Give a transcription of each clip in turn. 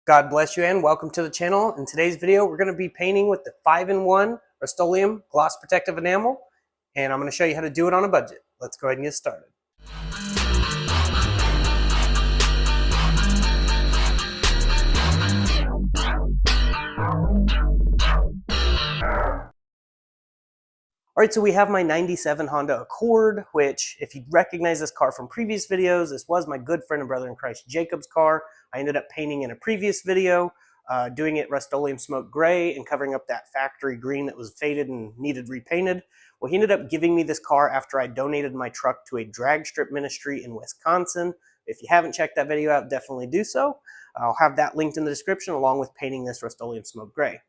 God bless you and welcome to the channel. In today's video, we're going to be painting with the 5-in-1 Rust-Oleum gloss protective enamel, and I'm going to show you how to do it on a budget. Let's go ahead and get started. All right, so we have my 97 Honda Accord, which if you recognize this car from previous videos, this was my good friend and brother in Christ Jacob's car. I ended up painting in a previous video, doing it Rust-Oleum smoke gray and covering up that factory green that was faded and needed repainted. Well, he ended up giving me this car after I donated my truck to a drag strip ministry in Wisconsin. If you haven't checked that video out, definitely do so. I'll have that linked in the description along with painting this Rust-Oleum smoke gray.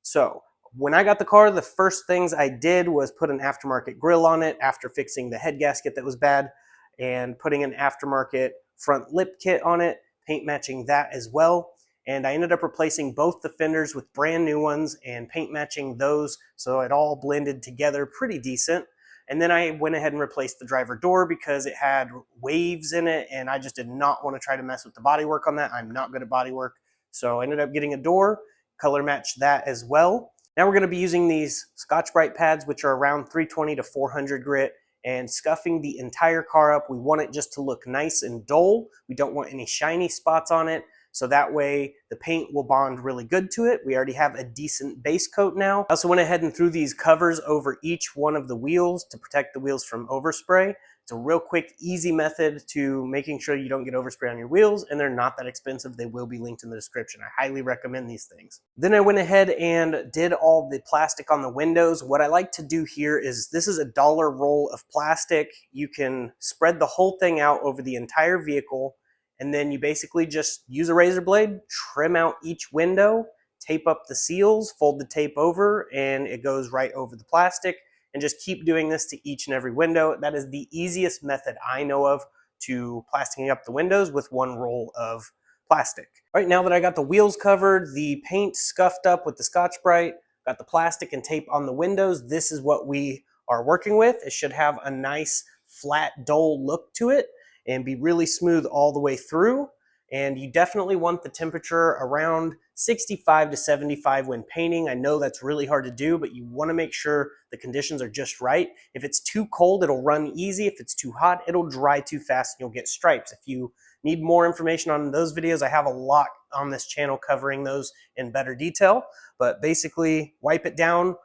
So when I got the car, the first things I did was put an aftermarket grille on it after fixing the head gasket that was bad and putting an aftermarket front lip kit on it, paint matching that as well. And I ended up replacing both the fenders with brand new ones and paint matching those so it all blended together pretty decent. And then I went ahead and replaced the driver door because it had waves in it and I just did not want to try to mess with the bodywork on that. I'm not good at bodywork. So I ended up getting a door, color matched that as well. Now we're going to be using these Scotch-Brite pads, which are around 320 to 400 grit, and scuffing the entire car up. We want it just to look nice and dull. We don't want any shiny spots on it, so that way the paint will bond really good to it. We already have a decent base coat now. I also went ahead and threw these covers over each one of the wheels to protect the wheels from overspray. It's a real quick, easy method to making sure you don't get overspray on your wheels, and they're not that expensive. They will be linked in the description. I highly recommend these things. Then I went ahead and did all the plastic on the windows. What I like to do here is, this is a $1 roll of plastic. You can spread the whole thing out over the entire vehicle, and then you basically just use a razor blade, trim out each window, tape up the seals, fold the tape over, and it goes right over the plastic. And just keep doing this to each and every window. That is the easiest method I know of to plasticking up the windows with one roll of plastic. All right, now that I got the wheels covered, the paint scuffed up with the Scotch-Brite, got the plastic and tape on the windows, this is what we are working with. It should have a nice, flat, dull look to it and be really smooth all the way through. And you definitely want the temperature around 65 to 75 when painting. I know that's really hard to do, but you want to make sure the conditions are just right. If it's too cold, it'll run easy. If it's too hot, it'll dry too fast and you'll get stripes. If you need more information on those videos, I have a lot on this channel covering those in better detail. But basically, wipe it down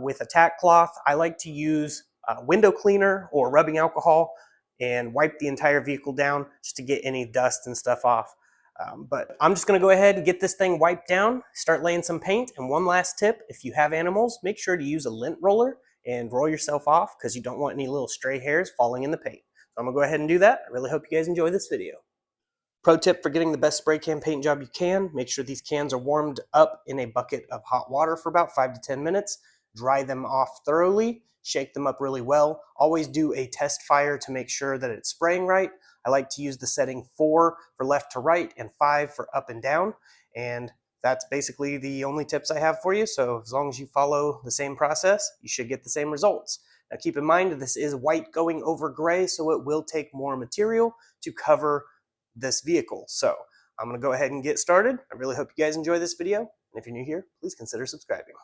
with a tack cloth. I like to use window cleaner or rubbing alcohol and wipe the entire vehicle down just to get any dust and stuff off. But I'm just going to go ahead and get this thing wiped down, start laying some paint. And one last tip, if you have animals, make sure to use a lint roller and roll yourself off because you don't want any little stray hairs falling in the paint. So I'm going to go ahead and do that. I really hope you guys enjoy this video. Pro tip for getting the best spray can paint job you can, make sure these cans are warmed up in a bucket of hot water for about 5 to 10 minutes. Dry them off thoroughly. Shake them up really well. Always do a test fire to make sure that it's spraying right. I like to use the setting 4 for left to right and 5 for up and down. And that's basically the only tips I have for you. So as long as you follow the same process, you should get the same results. Now keep in mind, this is white going over gray, so it will take more material to cover this vehicle. So I'm going to go ahead and get started. I really hope you guys enjoy this video. And if you're new here, please consider subscribing.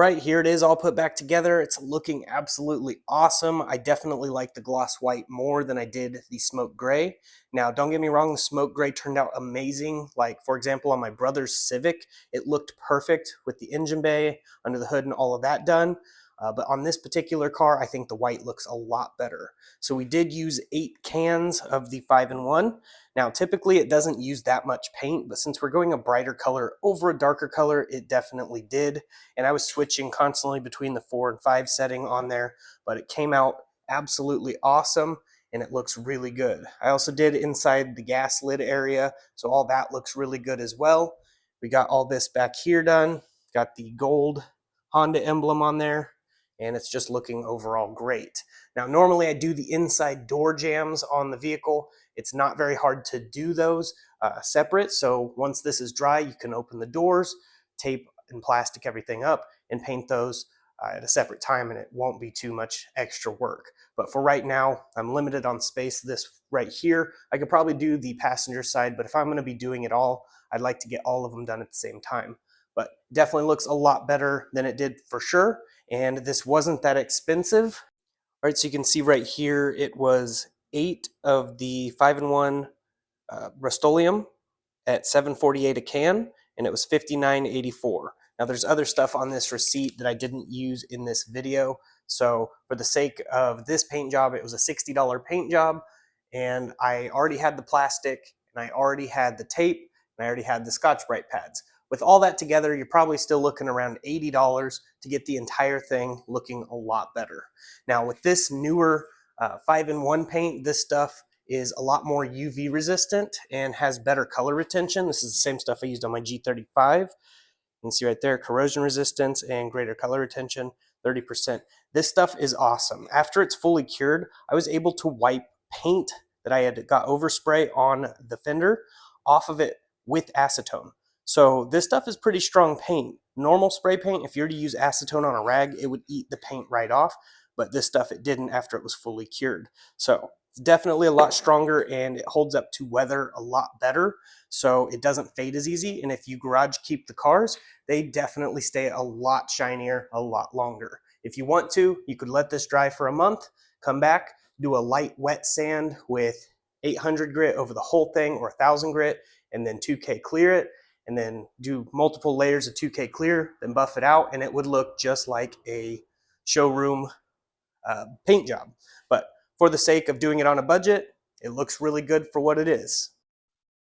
right, here it is all put back together. It's looking absolutely awesome. I definitely like the gloss white more than I did the smoke gray. Now, don't get me wrong, the smoke gray turned out amazing. Like, for example, on my brother's Civic, it looked perfect with the engine bay, under the hood, and all of that done. But on this particular car, I think the white looks a lot better. So we did use 8 cans of the 5-in-1. Now, typically it doesn't use that much paint, but since we're going a brighter color over a darker color, it definitely did. And I was switching constantly between the 4 and 5 setting on there, but it came out absolutely awesome and it looks really good. I also did inside the gas lid area, so all that looks really good as well. We got all this back here done, got the gold Honda emblem on there, and it's just looking overall great. Now, normally I do the inside door jambs on the vehicle. It's not very hard to do those separate, so once this is dry, you can open the doors, tape and plastic everything up, and paint those at a separate time, and it won't be too much extra work. But for right now, I'm limited on space. This right here, I could probably do the passenger side, but if I'm going to be doing it all, I'd like to get all of them done at the same time. But definitely looks a lot better than it did for sure, and this wasn't that expensive. All right, so you can see right here, it was 8 of the 5-in-1 Rust-Oleum at $7.48 a can, and it was $59.84. Now there's other stuff on this receipt that I didn't use in this video, so for the sake of this paint job, it was a $60 paint job, and I already had the plastic, and I already had the tape, and I already had the Scotch-Brite pads. With all that together, you're probably still looking around $80 to get the entire thing looking a lot better. Now with this newer 5-in-1 paint, this stuff is a lot more UV resistant and has better color retention. This is the same stuff I used on my G35. You can see right there, corrosion resistance and greater color retention, 30%. This stuff is awesome. After it's fully cured, I was able to wipe paint that I had got overspray on the fender off of it with acetone. So this stuff is pretty strong paint. Normal spray paint, if you were to use acetone on a rag, it would eat the paint right off, but this stuff it didn't after it was fully cured. So it's definitely a lot stronger and it holds up to weather a lot better, so it doesn't fade as easy. And if you garage keep the cars, they definitely stay a lot shinier, a lot longer. If you want to, you could let this dry for a month, come back, do a light wet sand with 800 grit over the whole thing or 1000 grit, and then 2K clear it, and then do multiple layers of 2K clear, then buff it out, and it would look just like a showroom paint job. But for the sake of doing it on a budget, it looks really good for what it is.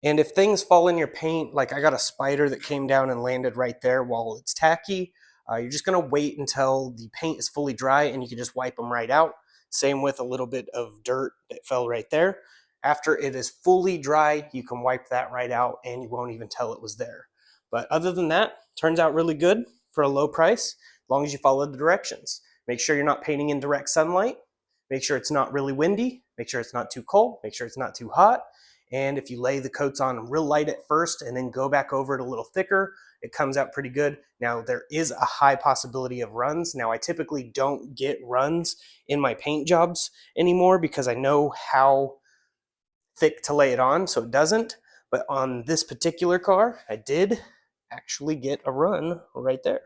And if things fall in your paint, like I got a spider that came down and landed right there while it's tacky, you're just gonna wait until the paint is fully dry and you can just wipe them right out. Same with a little bit of dirt that fell right there. After it is fully dry, you can wipe that right out and you won't even tell it was there. But other than that, turns out really good for a low price, as long as you follow the directions. Make sure you're not painting in direct sunlight. Make sure it's not really windy. Make sure it's not too cold. Make sure it's not too hot. And if you lay the coats on real light at first and then go back over it a little thicker, it comes out pretty good. Now, there is a high possibility of runs. Now, I typically don't get runs in my paint jobs anymore because I know how thick to lay it on, so it doesn't. But on this particular car, I did actually get a run right there.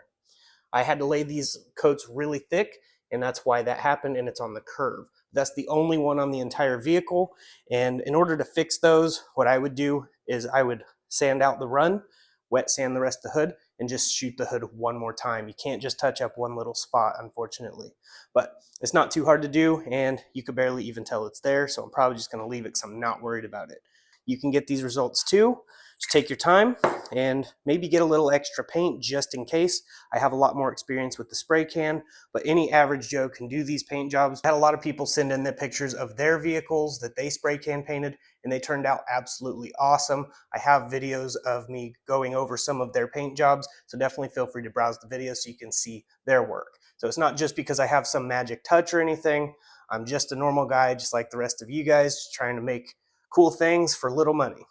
I had to lay these coats really thick, and that's why that happened, and it's on the curve. That's the only one on the entire vehicle, and in order to fix those, what I would do is I would sand out the run, wet sand the rest of the hood, and just shoot the hood one more time. You can't just touch up one little spot, unfortunately. But it's not too hard to do, and you could barely even tell it's there, so I'm probably just going to leave it because I'm not worried about it. You can get these results too. Just take your time and maybe get a little extra paint just in case. I have a lot more experience with the spray can, but any average Joe can do these paint jobs. I had a lot of people send in the pictures of their vehicles that they spray can painted, and they turned out absolutely awesome. I have videos of me going over some of their paint jobs, so definitely feel free to browse the video so you can see their work. So it's not just because I have some magic touch or anything. I'm just a normal guy, just like the rest of you guys, just trying to make cool things for little money.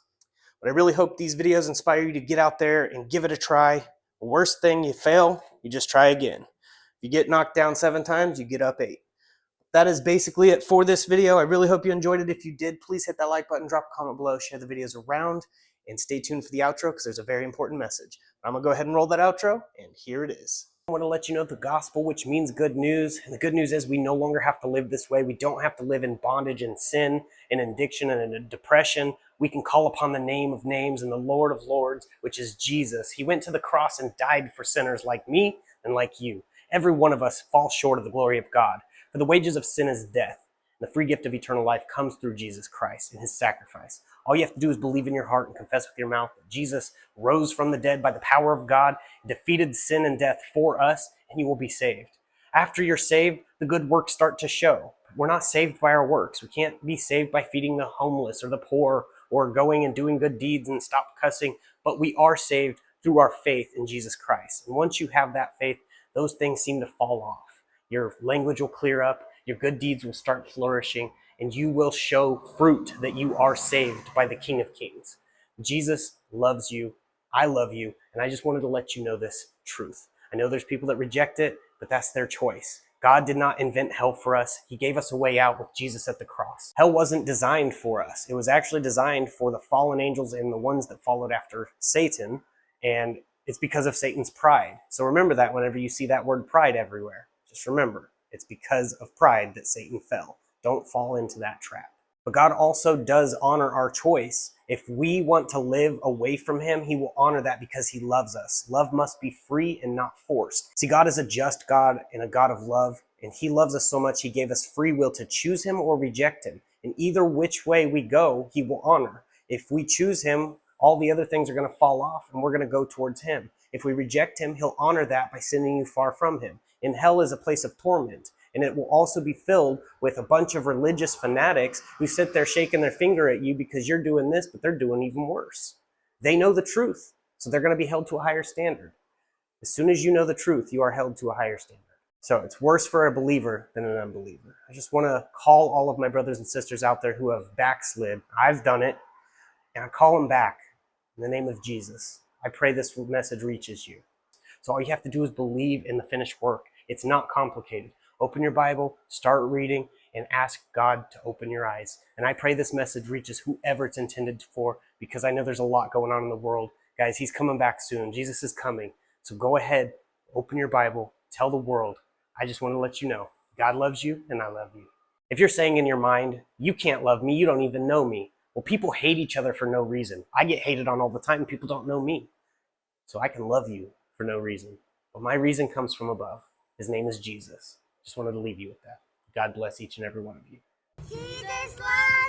But I really hope these videos inspire you to get out there and give it a try. The worst thing, you fail, you just try again. If you get knocked down 7 times, you get up 8. That is basically it for this video. I really hope you enjoyed it. If you did, please hit that like button, drop a comment below, share the videos around, and stay tuned for the outro because there's a very important message. I'm going to go ahead and roll that outro, and here it is. I want to let you know the gospel, which means good news. And the good news is we no longer have to live this way. We don't have to live in bondage and sin and addiction and in depression. We can call upon the name of names and the Lord of Lords, which is Jesus. He went to the cross and died for sinners like me and like you. Every one of us falls short of the glory of God. For the wages of sin is death. The free gift of eternal life comes through Jesus Christ and his sacrifice. All you have to do is believe in your heart and confess with your mouth that Jesus rose from the dead by the power of God, defeated sin and death for us, and you will be saved. After you're saved, the good works start to show. We're not saved by our works. We can't be saved by feeding the homeless or the poor or going and doing good deeds and stop cussing, but we are saved through our faith in Jesus Christ. And once you have that faith, those things seem to fall off. Your language will clear up, your good deeds will start flourishing, and you will show fruit that you are saved by the King of Kings. Jesus loves you. I love you. And I just wanted to let you know this truth. I know there's people that reject it, but that's their choice. God did not invent hell for us. He gave us a way out with Jesus at the cross. Hell wasn't designed for us. It was actually designed for the fallen angels and the ones that followed after Satan. And it's because of Satan's pride. So remember that whenever you see that word pride everywhere. Just remember, it's because of pride that Satan fell. Don't fall into that trap. But God also does honor our choice. If we want to live away from him, he will honor that because he loves us. Love must be free and not forced. See, God is a just God and a God of love, and he loves us so much he gave us free will to choose him or reject him. And either which way we go, he will honor. If we choose him, all the other things are going to fall off and we're going to go towards him. If we reject him, he'll honor that by sending you far from him. And hell is a place of torment. And it will also be filled with a bunch of religious fanatics who sit there shaking their finger at you because you're doing this, but they're doing even worse. They know the truth, so they're going to be held to a higher standard. As soon as you know the truth, you are held to a higher standard. So it's worse for a believer than an unbeliever. I just want to call all of my brothers and sisters out there who have backslid. I've done it, and I call them back in the name of Jesus. I pray this message reaches you. So all you have to do is believe in the finished work. It's not complicated. Open your Bible, start reading, and ask God to open your eyes. And I pray this message reaches whoever it's intended for, because I know there's a lot going on in the world. Guys, he's coming back soon. Jesus is coming. So go ahead, open your Bible, tell the world. I just want to let you know, God loves you and I love you. If you're saying in your mind, you can't love me, you don't even know me. Well, people hate each other for no reason. I get hated on all the time and people don't know me. So I can love you for no reason. But my reason comes from above. His name is Jesus. Just wanted to leave you with that. God bless each and every one of you. Jesus loves